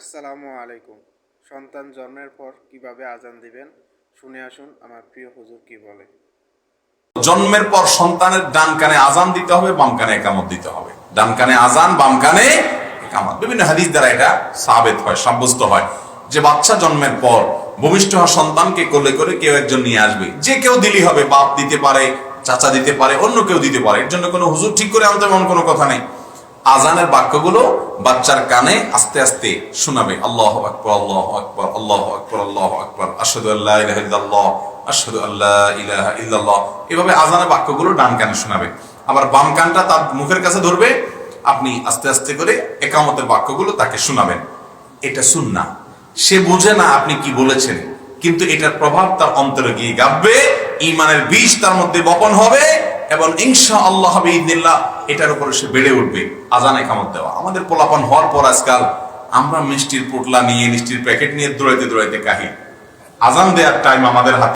আসসালামু আলাইকুম। সন্তান জন্মের পর কিভাবে আজান দিবেন শুনে আসুন আমার প্রিয় হুজুর কি বলে। জন্মের পর সন্তানের ডান কানে আজান দিতে হবে, বাম কানে একামত দিতে হবে। ডান কানে আজান, বাম কানে একামত। বিভিন্ন হাদিস দ্বারা এটা সাবেত হয়, সাব্যস্ত হয় যে বাচ্চা জন্মের পর ভূমিষ্ঠ হওয়া সন্তানকে কোলে করে কেউ একজন নিয়ে আসবে। যে কেউ দিলেই হবে, বাপ দিতে পারে, চাচা দিতে পারে, অন্য কেউ দিতে পারে। এর জন্য কোনো হুজুর ঠিক করে আনতে এমন কোনো কথা নেই। আজানের বাক্যগুলো বাচ্চার কানে আস্তে আস্তে শোনাবে। আল্লাহু আকবার, আল্লাহু আকবার, আল্লাহু আকবার, আল্লাহু আকবার, আশহাদু আল্লা ইলাহা ইল্লাল্লাহ, আশহাদু আল্লা ইলাহা ইল্লাল্লাহ। এভাবে আজানের বাক্যগুলো ডান কানে শোনাবে। আবার বাম কানটা তার মুখের কাছে ধরবে। আপনি আস্তে আস্তে করে একামতের বাক্যগুলো তাকে শোনাবেন। এটা সুন্নাহ। সে বুঝে না আপনি কি বলেছেন, কিন্তু এটার প্রভাব তার অন্তরে গিয়ে গাববে, ঈমানের বীজ তার মধ্যে বপন হবে এবং ইনশাআল্লাহ বিইذনিল্লাহ এটার উপরে সে বেড়ে উঠবে। আজান একামত দেওয়া আমাদের পোলাপান হওয়ার পর আজকাল আমরা মিষ্টির পোটলা নিয়ে, মিষ্টির প্যাকেট নিয়ে দৌড়াইতে দৌড়াইতে কাহি। আজান দেওয়ার টাইম আমাদের হাতে।